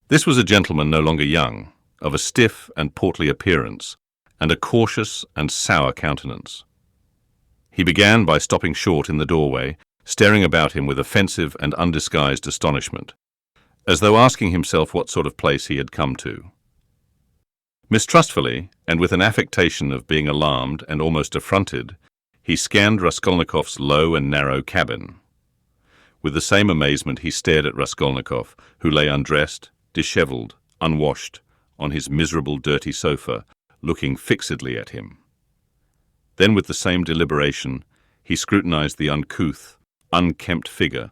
This was a gentleman no longer young, of a stiff and portly appearance, and a cautious and sour countenance. He began by stopping short in the doorway, staring about him with offensive and undisguised astonishment, as though asking himself what sort of place he had come to. Mistrustfully, and with an affectation of being alarmed and almost affronted, he scanned Raskolnikov's low and narrow cabin. With the same amazement he stared at Raskolnikov, who lay undressed, dishevelled, unwashed, on his miserable dirty sofa, looking fixedly at him. Then with the same deliberation he scrutinized the uncouth, unkempt figure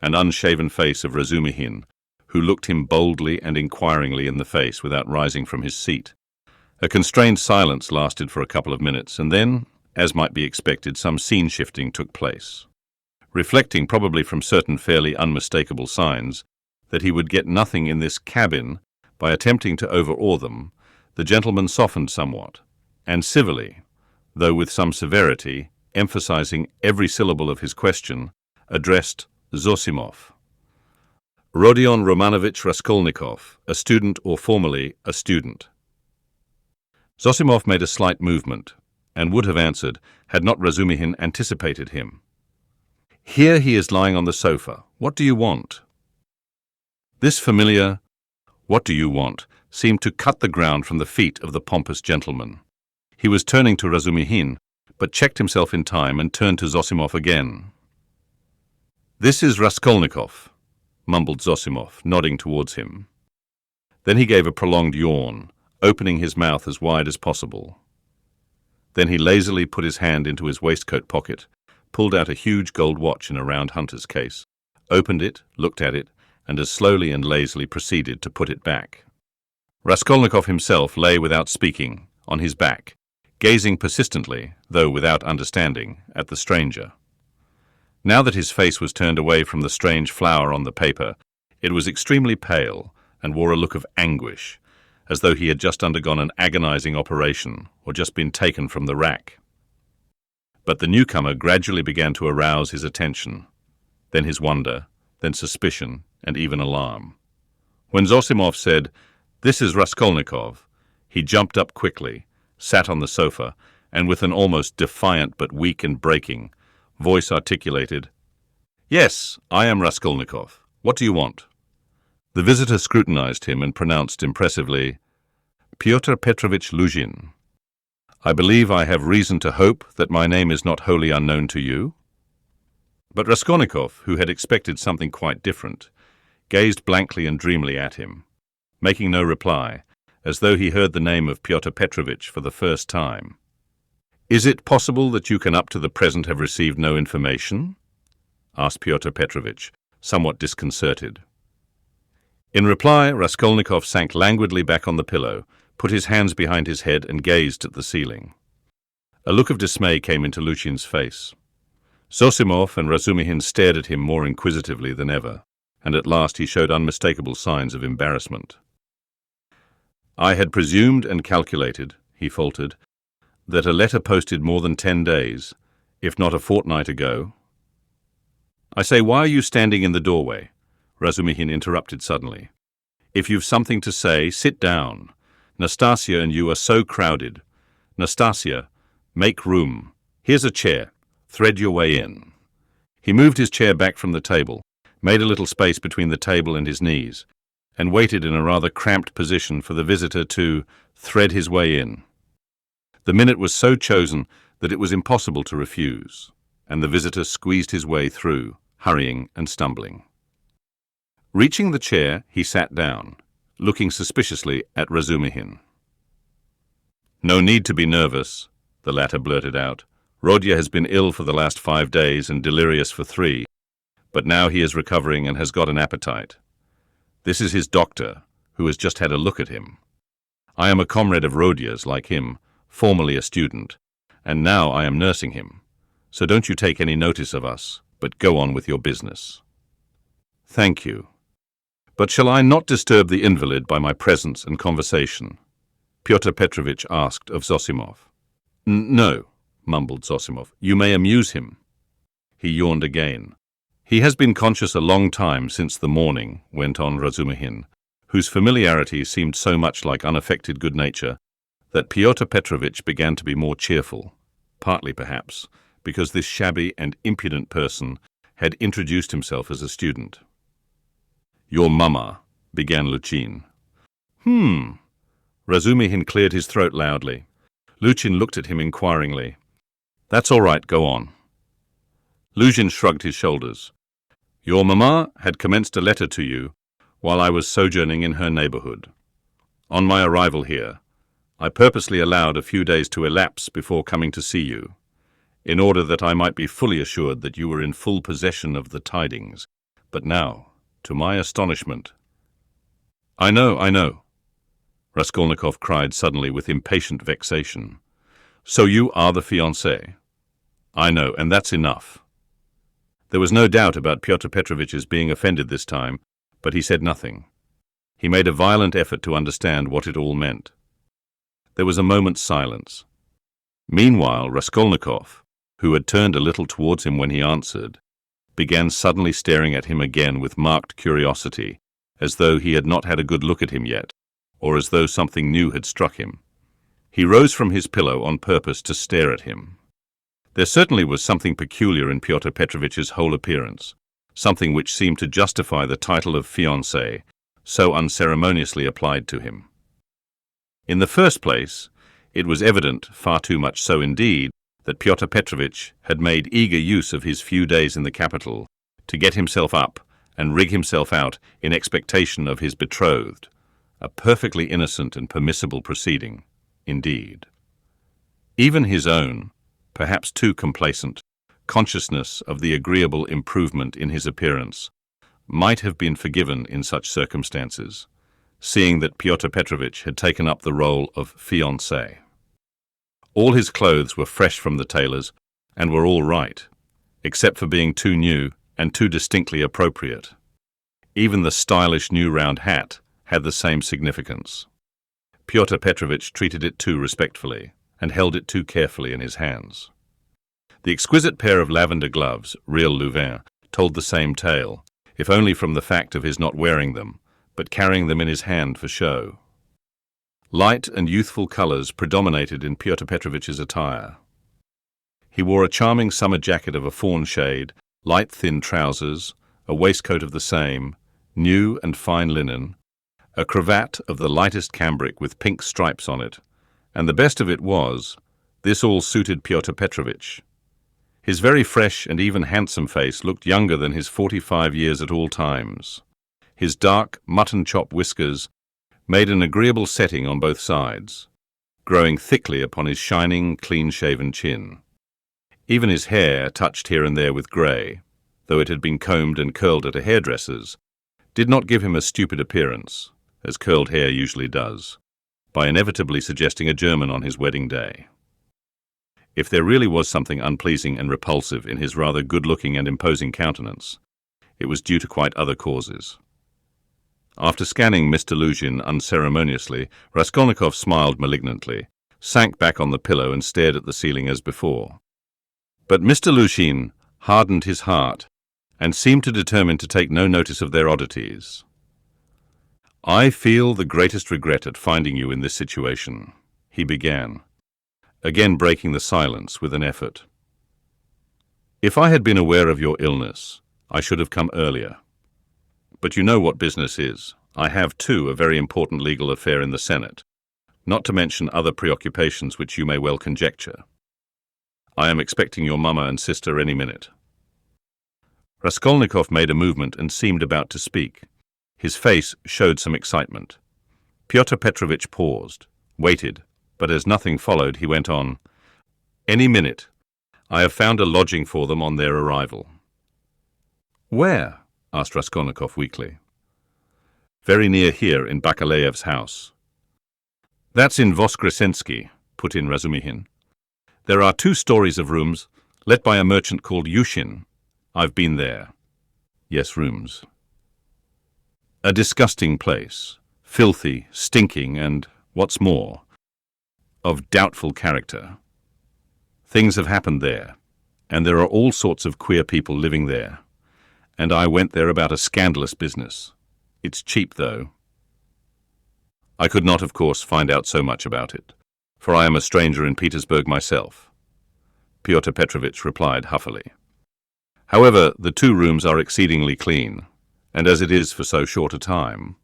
and unshaven face of Razumikhin, who looked him boldly and inquiringly in the face without rising from his seat. A constrained silence lasted for a couple of minutes, and then, as might be expected, some scene-shifting took place. Reflecting, probably from certain fairly unmistakable signs, that he would get nothing in this cabin by attempting to overawe them, the gentleman softened somewhat, and civilly, though with some severity, emphasizing every syllable of his question, addressed Zossimov. Rodion Romanovich Raskolnikov, a student or formerly a student. Zossimov made a slight movement, and would have answered, had not Razumikhin anticipated him. Here he is lying on the sofa. What do you want? This familiar, "What do you want?" seemed to cut the ground from the feet of the pompous gentleman. He was turning to Razumikhin, but checked himself in time and turned to Zossimov again. "This is Raskolnikov," mumbled Zossimov, nodding towards him. Then he gave a prolonged yawn, opening his mouth as wide as possible. Then he lazily put his hand into his waistcoat pocket, pulled out a huge gold watch in a round hunter's case, opened it, looked at it, and as slowly and lazily proceeded to put it back. Raskolnikov himself lay without speaking, on his back, gazing persistently, though without understanding, at the stranger. Now that his face was turned away from the strange flower on the paper, it was extremely pale and wore a look of anguish, as though he had just undergone an agonizing operation or just been taken from the rack. But the newcomer gradually began to arouse his attention, then his wonder, then suspicion, and even alarm. When Zossimov said, "This is Raskolnikov," he jumped up quickly, sat on the sofa, and with an almost defiant but weak and breaking voice articulated, "Yes, I am Raskolnikov. What do you want?" The visitor scrutinized him and pronounced impressively, "Pyotr Petrovitch Luzhin. I believe I have reason to hope that my name is not wholly unknown to you?" But Raskolnikov, who had expected something quite different, gazed blankly and dreamily at him, making no reply, as though he heard the name of Pyotr Petrovitch for the first time. "Is it possible that you can up to the present have received no information?" asked Pyotr Petrovitch, somewhat disconcerted. In reply, Raskolnikov sank languidly back on the pillow, put his hands behind his head and gazed at the ceiling. A look of dismay came into Luzhin's face. Zossimov and Razumikhin stared at him more inquisitively than ever, and at last he showed unmistakable signs of embarrassment. "I had presumed and calculated," he faltered, "that a letter posted more than 10 days, if not a fortnight ago—" "I say, why are you standing in the doorway?" Razumikhin interrupted suddenly. "If you've something to say, sit down. Nastasia and you are so crowded. Nastasia, make room. Here's a chair. Thread your way in." He moved his chair back from the table, made a little space between the table and his knees, and waited in a rather cramped position for the visitor to thread his way in. The minute was so chosen that it was impossible to refuse, and the visitor squeezed his way through, hurrying and stumbling. Reaching the chair, he sat down, looking suspiciously at Razumikhin. "No need to be nervous," the latter blurted out. "Rodya has been ill for the last 5 days and delirious for 3, but now he is recovering and has got an appetite. This is his doctor, who has just had a look at him. I am a comrade of Rodya's, like him, formerly a student, and now I am nursing him. So don't you take any notice of us, but go on with your business." "Thank you. But shall I not disturb the invalid by my presence and conversation?" Pyotr Petrovitch asked of Zossimov. "No," mumbled Zossimov. "You may amuse him." He yawned again. "He has been conscious a long time since the morning," went on Razumikhin, whose familiarity seemed so much like unaffected good nature that Pyotr Petrovitch began to be more cheerful, partly perhaps because this shabby and impudent person had introduced himself as a student. "Your mamma," began Luzhin. Razumikhin cleared his throat loudly. Luzhin looked at him inquiringly. "That's all right, go on." Luzhin shrugged his shoulders. "Your mamma had commenced a letter to you while I was sojourning in her neighbourhood. On my arrival here, I purposely allowed a few days to elapse before coming to see you, in order that I might be fully assured that you were in full possession of the tidings. But now, to my astonishment—" I know, Raskolnikov cried suddenly with impatient vexation. "So you are the fiancé? I know, and that's enough." There was no doubt about Pyotr Petrovitch's being offended this time, but he said nothing. He made a violent effort to understand what it all meant. There was a moment's silence. Meanwhile, Raskolnikov, who had turned a little towards him when he answered, began suddenly staring at him again with marked curiosity, as though he had not had a good look at him yet, or as though something new had struck him. He rose from his pillow on purpose to stare at him. There certainly was something peculiar in Pyotr Petrovitch's whole appearance, something which seemed to justify the title of fiancé, so unceremoniously applied to him. In the first place, it was evident, far too much so indeed, that Pyotr Petrovitch had made eager use of his few days in the capital to get himself up and rig himself out in expectation of his betrothed, a perfectly innocent and permissible proceeding, indeed. Even his own, perhaps too complacent, consciousness of the agreeable improvement in his appearance might have been forgiven in such circumstances, seeing that Pyotr Petrovitch had taken up the role of fiancé. All his clothes were fresh from the tailor's and were all right, except for being too new and too distinctly appropriate. Even the stylish new round hat had the same significance. Pyotr Petrovitch treated it too respectfully and held it too carefully in his hands. The exquisite pair of lavender gloves, real Luzhin, told the same tale, if only from the fact of his not wearing them, but carrying them in his hand for show. Light and youthful colours predominated in Pyotr Petrovitch's attire. He wore a charming summer jacket of a fawn shade, light thin trousers, a waistcoat of the same, new and fine linen, a cravat of the lightest cambric with pink stripes on it, and the best of it was, this all suited Pyotr Petrovitch. His very fresh and even handsome face looked younger than his 45 years at all times. His dark, mutton-chop whiskers made an agreeable setting on both sides, growing thickly upon his shining, clean-shaven chin. Even his hair, touched here and there with grey, though it had been combed and curled at a hairdresser's, did not give him a stupid appearance, as curled hair usually does, by inevitably suggesting a German on his wedding day. If there really was something unpleasing and repulsive in his rather good-looking and imposing countenance, it was due to quite other causes. After scanning Mr. Luzhin unceremoniously, Raskolnikov smiled malignantly, sank back on the pillow and stared at the ceiling as before. But Mr. Luzhin hardened his heart and seemed to determine to take no notice of their oddities. "I feel the greatest regret at finding you in this situation," he began, again breaking the silence with an effort. "If I had been aware of your illness, I should have come earlier. But you know what business is. I have, too, a very important legal affair in the Senate, not to mention other preoccupations which you may well conjecture. I am expecting your mamma and sister any minute." Raskolnikov made a movement and seemed about to speak. His face showed some excitement. Pyotr Petrovitch paused, waited, but as nothing followed, he went on, "Any minute. I have found a lodging for them on their arrival." "Where?" asked Raskolnikov weakly. "Very near here, in Bakaleyev's house." "That's in Voskresensky," put in Razumikhin. "There are 2 stories of rooms, let by a merchant called Luzhin. I've been there." "Yes, rooms." "A disgusting place, filthy, stinking, and, what's more, of doubtful character. Things have happened there, and there are all sorts of queer people living there. And I went there about a scandalous business. It's cheap, though." I could not, of course, find out so much about it, for I am a stranger in Petersburg myself, Pyotr Petrovitch replied huffily. However, the 2 rooms are exceedingly clean, and as it is for so short a time,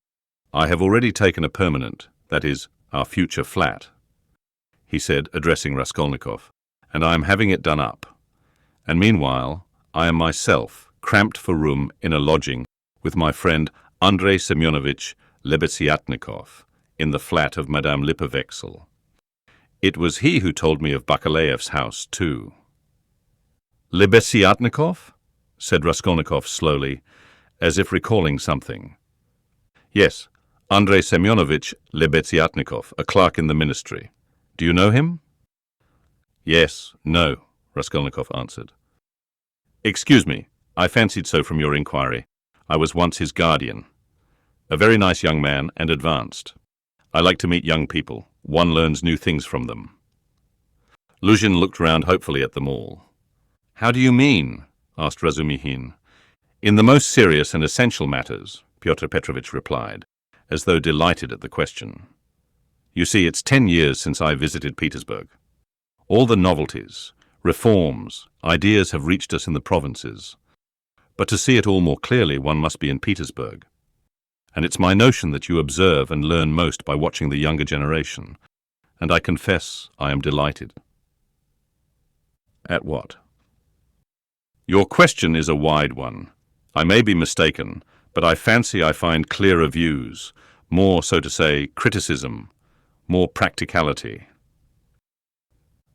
I have already taken a permanent, that is, our future flat, he said, addressing Raskolnikov, and I am having it done up. And meanwhile, I am myself cramped for room in a lodging with my friend Andrei Semyonovitch Lebeziatnikov in the flat of Madame Lipovexel. It was he who told me of Bakalaev's house, too. Lebeziatnikov? Said Raskolnikov slowly, as if recalling something. Yes, Andrei Semyonovitch Lebeziatnikov, a clerk in the ministry. Do you know him? Yes, no, Raskolnikov answered. Excuse me, I fancied so from your inquiry. I was once his guardian. A very nice young man and advanced. I like to meet young people. One learns new things from them. Luzhin looked round hopefully at them all. How do you mean? Asked Razumikhin. In the most serious and essential matters, Pyotr Petrovitch replied, as though delighted at the question. You see, it's 10 years since I visited Petersburg. All the novelties, reforms, ideas have reached us in the provinces. But to see it all more clearly, one must be in Petersburg. And it's my notion that you observe and learn most by watching the younger generation, and I confess I am delighted. At what? Your question is a wide one. I may be mistaken, but I fancy I find clearer views, more, so to say, criticism, more practicality.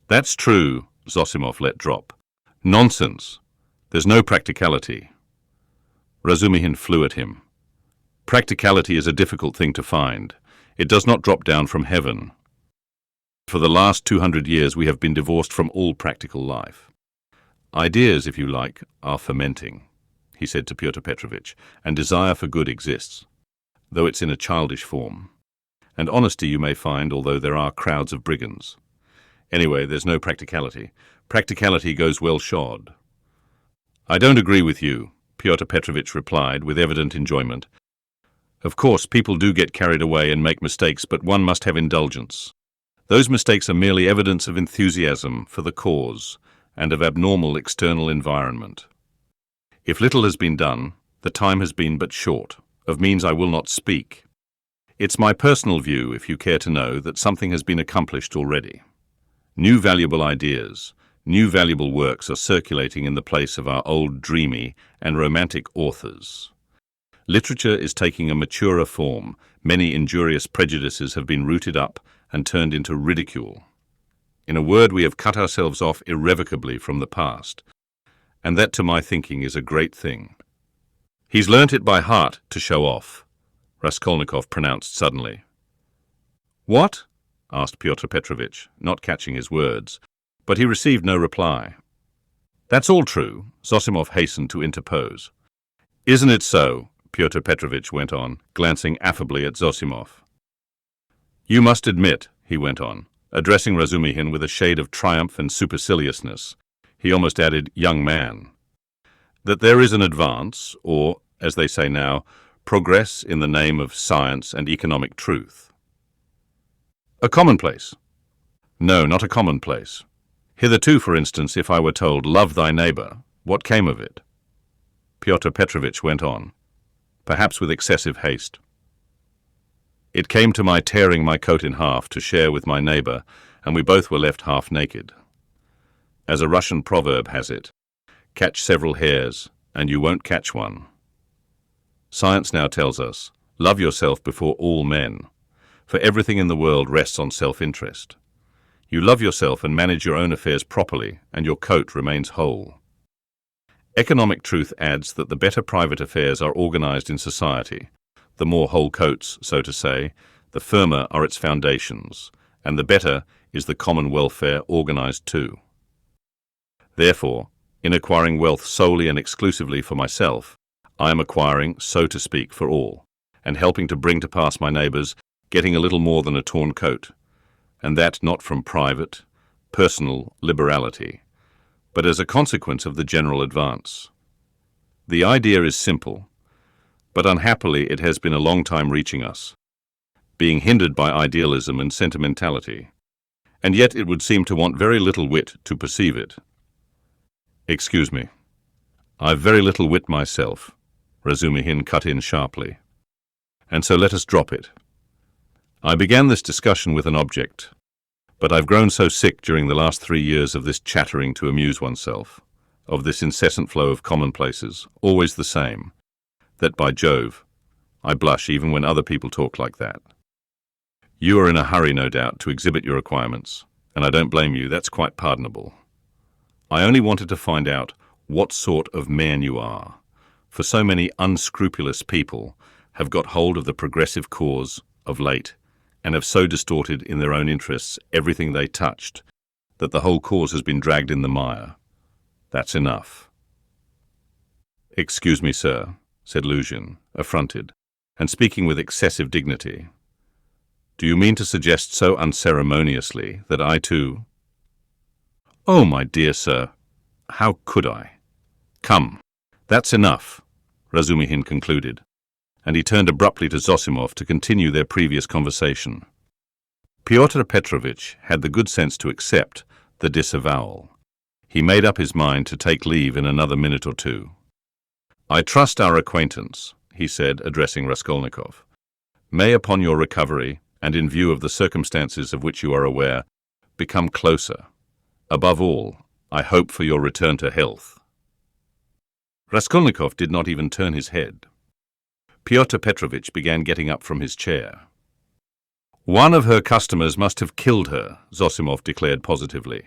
That's true, Zossimov let drop. Nonsense. There's no practicality. Razumikhin flew at him. Practicality is a difficult thing to find. It does not drop down from heaven. For the last 200 years we have been divorced from all practical life. Ideas, if you like, are fermenting, he said to Pyotr Petrovitch, and desire for good exists, though it's in a childish form. And honesty you may find, although there are crowds of brigands. Anyway, there's no practicality. Practicality goes well shod. I don't agree with you, Pyotr Petrovitch replied with evident enjoyment. Of course, people do get carried away and make mistakes, but one must have indulgence. Those mistakes are merely evidence of enthusiasm for the cause and of abnormal external environment. If little has been done, the time has been but short, of means I will not speak. It's my personal view, if you care to know, that something has been accomplished already. New valuable ideas, new valuable works are circulating in the place of our old dreamy and romantic authors. Literature is taking a maturer form. Many injurious prejudices have been rooted up and turned into ridicule. In a word, we have cut ourselves off irrevocably from the past, and that to my thinking is a great thing. He's learnt it by heart to show off, Raskolnikov pronounced suddenly. What? Asked Pyotr Petrovitch, not catching his words, but he received no reply. That's all true, Zossimov hastened to interpose. Isn't it so? Pyotr Petrovitch went on, glancing affably at Zossimov. You must admit, he went on, addressing Razumikhin with a shade of triumph and superciliousness, he almost added, young man, that there is an advance, or, as they say now, progress in the name of science and economic truth. A commonplace. No, not a commonplace. Hitherto, for instance, if I were told, love thy neighbour, what came of it? Pyotr Petrovitch went on, perhaps with excessive haste. It came to my tearing my coat in half to share with my neighbour, and we both were left half naked. As a Russian proverb has it, catch several hares, and you won't catch one. Science now tells us, love yourself before all men, for everything in the world rests on self-interest. You love yourself and manage your own affairs properly, and your coat remains whole. Economic truth adds that the better private affairs are organized in society, the more whole coats, so to say, the firmer are its foundations, and the better is the common welfare organized too. Therefore, in acquiring wealth solely and exclusively for myself, I am acquiring, so to speak, for all, and helping to bring to pass my neighbours getting a little more than a torn coat, and that not from private, personal liberality, but as a consequence of the general advance. The idea is simple, but unhappily it has been a long time reaching us. being hindered by idealism and sentimentality, and yet it would seem to want very little wit to perceive it. Excuse me. I've very little wit myself, Razumikhin cut in sharply. And so let us drop it. I began this discussion with an object, but I've grown so sick during the last 3 years of this chattering to amuse oneself, of this incessant flow of commonplaces, always the same, that, by Jove, I blush even when other people talk like that. You are in a hurry, no doubt, to exhibit your acquirements, and I don't blame you, that's quite pardonable. I only wanted to find out what sort of man you are, for so many unscrupulous people have got hold of the progressive cause of late and have so distorted in their own interests everything they touched that the whole cause has been dragged in the mire. That's enough. Excuse me, sir, said Luzhin, affronted, and speaking with excessive dignity. Do you mean to suggest so unceremoniously that I too— Oh, my dear sir, how could I? Come, that's enough, Razumikhin concluded, and he turned abruptly to Zossimov to continue their previous conversation. Pyotr Petrovitch had the good sense to accept the disavowal. He made up his mind to take leave in another minute or two. I trust our acquaintance, he said, addressing Raskolnikov, may upon your recovery, and in view of the circumstances of which you are aware, become closer. Above all, I hope for your return to health. Raskolnikov did not even turn his head. Pyotr Petrovitch began getting up from his chair. One of her customers must have killed her, Zossimov declared positively.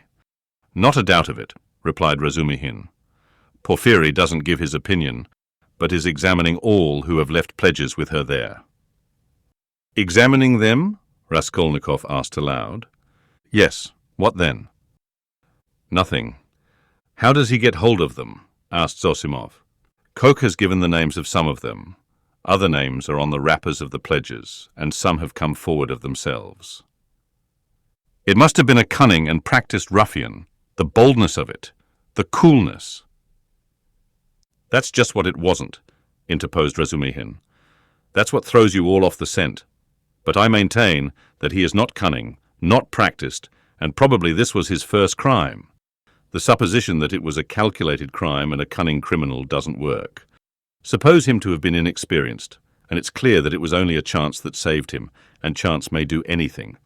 Not a doubt of it, replied Razumikhin. Porfiry doesn't give his opinion, but is examining all who have left pledges with her there. Examining them? Raskolnikov asked aloud. Yes, what then? Nothing. How does he get hold of them? Asked Zossimov. Coke has given the names of some of them. Other names are on the wrappers of the pledges, and some have come forward of themselves. It must have been a cunning and practised ruffian, the boldness of it, the coolness. That's just what it wasn't, interposed Razumikhin. That's what throws you all off the scent. But I maintain that he is not cunning, not practised, and probably this was his first crime. The supposition that it was a calculated crime and a cunning criminal doesn't work. Suppose him to have been inexperienced, and it's clear that it was only a chance that saved him, and chance may do anything.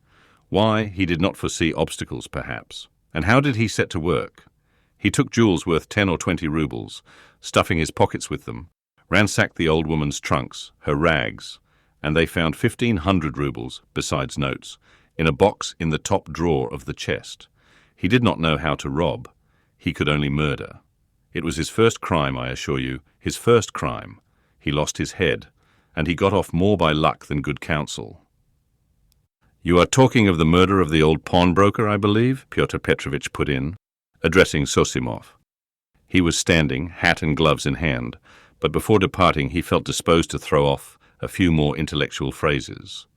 Why, he did not foresee obstacles, perhaps. And how did he set to work? He took jewels worth 10 or 20 rubles, stuffing his pockets with them, ransacked the old woman's trunks, her rags, and they found 1,500 rubles, besides notes, in a box in the top drawer of the chest. He did not know how to rob. He could only murder. It was his first crime, I assure you, his first crime. He lost his head, and he got off more by luck than good counsel. You are talking of the murder of the old pawnbroker, I believe, Pyotr Petrovitch put in, addressing Zossimov. He was standing, hat and gloves in hand, but before departing he felt disposed to throw off a few more intellectual phrases.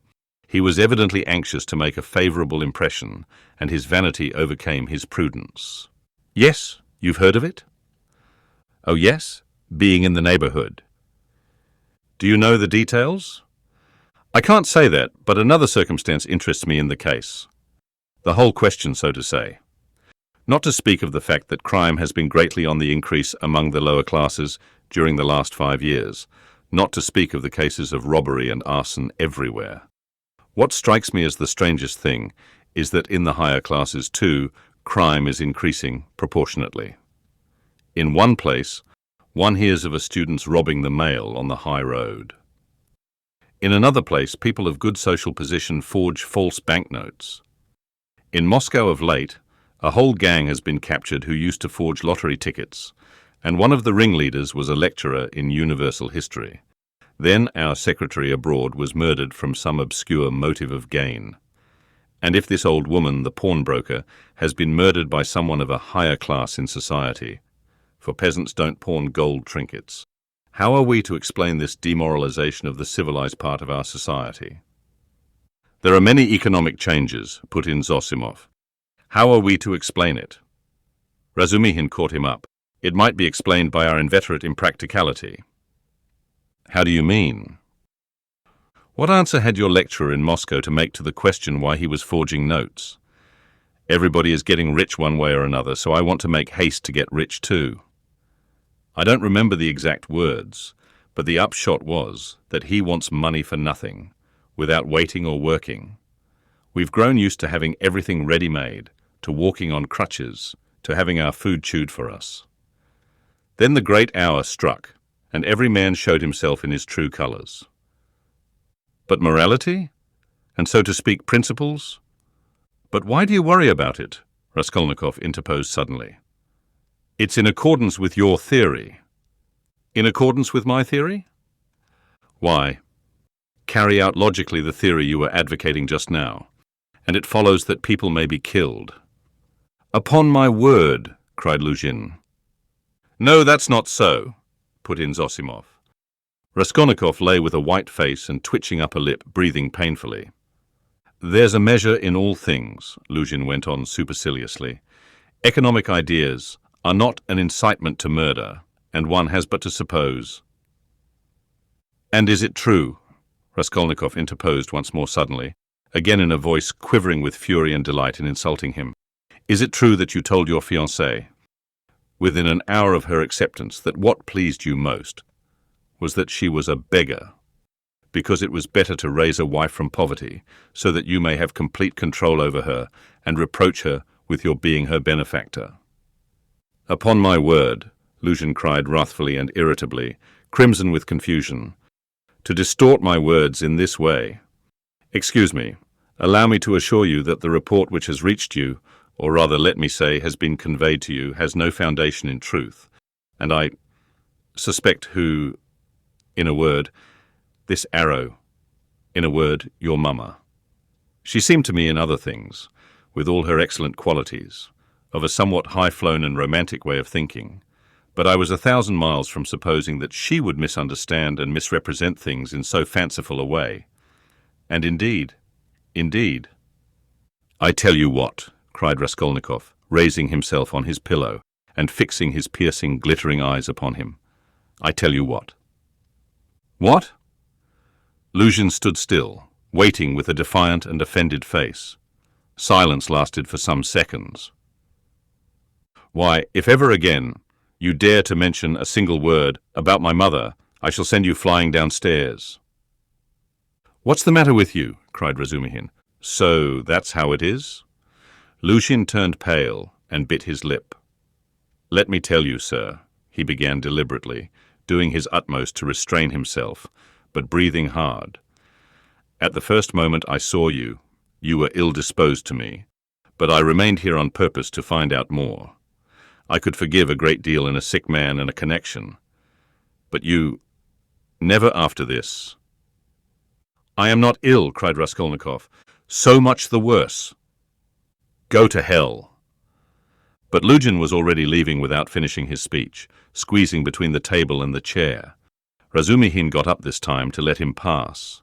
He was evidently anxious to make a favourable impression, and his vanity overcame his prudence. Yes, you've heard of it? Oh, yes, being in the neighbourhood. Do you know the details? I can't say that, but another circumstance interests me in the case. The whole question, so to say. Not to speak of the fact that crime has been greatly on the increase among the lower classes during the last 5 years, not to speak of the cases of robbery and arson everywhere. What strikes me as the strangest thing is that in the higher classes, too, crime is increasing proportionately. In one place, one hears of a student's robbing the mail on the high road. In another place, people of good social position forge false banknotes. In Moscow of late, a whole gang has been captured who used to forge lottery tickets, and one of the ringleaders was a lecturer in universal history. Then our secretary abroad was murdered from some obscure motive of gain. And if this old woman, the pawnbroker, has been murdered by someone of a higher class in society, for peasants don't pawn gold trinkets, how are we to explain this demoralization of the civilized part of our society? There are many economic changes, put in Zossimov. How are we to explain it? Razumikhin caught him up. It might be explained by our inveterate impracticality. How do you mean? What answer had your lecturer in Moscow to make to the question why he was forging notes? Everybody is getting rich one way or another, so I want to make haste to get rich too. I don't remember the exact words, but the upshot was that he wants money for nothing, without waiting or working. We've grown used to having everything ready-made, to walking on crutches, to having our food chewed for us. Then the great hour struck, and every man showed himself in his true colours. But morality? And so to speak, principles? But why do you worry about it? Raskolnikov interposed suddenly. It's in accordance with your theory. In accordance with my theory? Why? Carry out logically the theory you were advocating just now, and it follows that people may be killed. Upon my word, cried Luzhin. No, that's not so, put in Zossimov. Raskolnikov lay with a white face and twitching upper lip, breathing painfully. There's a measure in all things, Luzhin went on superciliously. Economic ideas are not an incitement to murder, and one has but to suppose. And is it true? Raskolnikov interposed once more suddenly, again in a voice quivering with fury and delight in insulting him. Is it true that you told your fiancée, within an hour of her acceptance, that what pleased you most was that she was a beggar, because it was better to raise a wife from poverty, so that you may have complete control over her and reproach her with your being her benefactor? Upon my word, Luzhin cried wrathfully and irritably, crimson with confusion, to distort my words in this way. Excuse me, allow me to assure you that the report which has reached you, or rather let me say has been conveyed to you, has no foundation in truth, and I suspect who, in a word, this arrow, in a word, your mamma. She seemed to me in other things, with all her excellent qualities, of a somewhat high-flown and romantic way of thinking, but I was 1,000 miles from supposing that she would misunderstand and misrepresent things in so fanciful a way. And indeed, I tell you what, cried Raskolnikov, raising himself on his pillow and fixing his piercing, glittering eyes upon him. I tell you what. What? Luzhin stood still, waiting with a defiant and offended face. Silence lasted for some seconds. Why, if ever again you dare to mention a single word about my mother, I shall send you flying downstairs. What's the matter with you? Cried Razumikhin. So that's how it is? Luzhin turned pale and bit his lip. Let me tell you, sir, he began deliberately, doing his utmost to restrain himself, but breathing hard. At the first moment I saw you, you were ill-disposed to me, but I remained here on purpose to find out more. I could forgive a great deal in a sick man and a connection. But you, never after this. I am not ill, cried Raskolnikov. So much the worse. Go to hell. But Luzhin was already leaving without finishing his speech, squeezing between the table and the chair. Razumikhin got up this time to let him pass,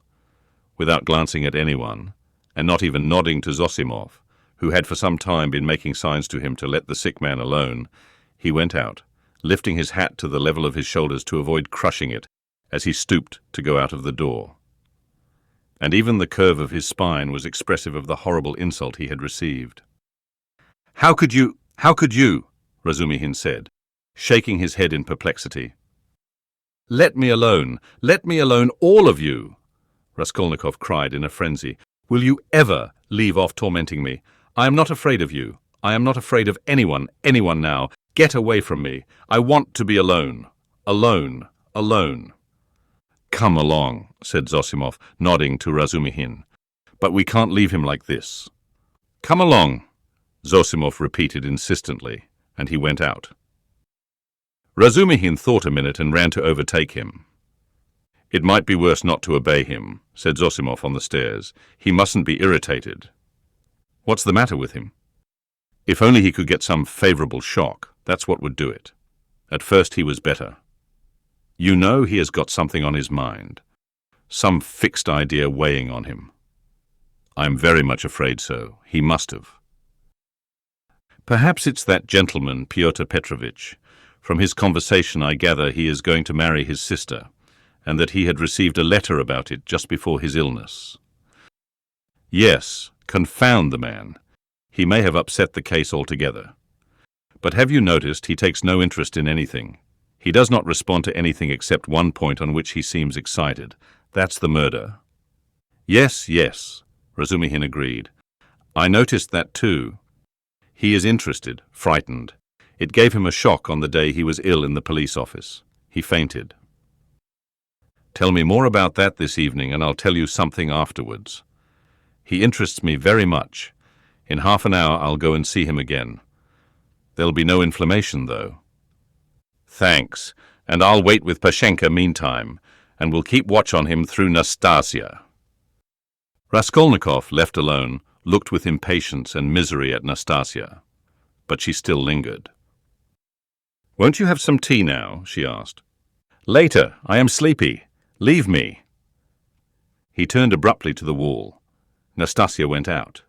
without glancing at anyone, and not even nodding to Zossimov, who had for some time been making signs to him to let the sick man alone. He went out, lifting his hat to the level of his shoulders to avoid crushing it as he stooped to go out of the door. And even the curve of his spine was expressive of the horrible insult he had received. How could you, Razumikhin said, shaking his head in perplexity. Let me alone, all of you, Raskolnikov cried in a frenzy. Will you ever leave off tormenting me? I am not afraid of you. I am not afraid of anyone now. Get away from me. I want to be alone. Alone. Come along, said Zossimov, nodding to Razumikhin. But we can't leave him like this. Come along, Zossimov repeated insistently, and he went out. Razumikhin thought a minute and ran to overtake him. It might be worse not to obey him, said Zossimov on the stairs. He mustn't be irritated. What's the matter with him? If only he could get some favourable shock, that's what would do it. At first he was better. You know he has got something on his mind, some fixed idea weighing on him. I'm very much afraid so. He must have. Perhaps it's that gentleman, Pyotr Petrovitch. From his conversation I gather he is going to marry his sister, and that he had received a letter about it just before his illness. Yes, confound the man. He may have upset the case altogether. But have you noticed he takes no interest in anything? He does not respond to anything except one point on which he seems excited. That's the murder. Yes, yes, Razumikhin agreed. I noticed that too. He is interested, frightened. It gave him a shock on the day he was ill in the police office. He fainted. Tell me more about that this evening and I'll tell you something afterwards. He interests me very much. In half an hour I'll go and see him again. There'll be no inflammation, though. Thanks, and I'll wait with Pashenka meantime, and we'll keep watch on him through Nastasia. Raskolnikov, left alone, looked with impatience and misery at Nastasia, but she still lingered. Won't you have some tea now? She asked. Later, I am sleepy. Leave me. He turned abruptly to the wall. Nastasia went out.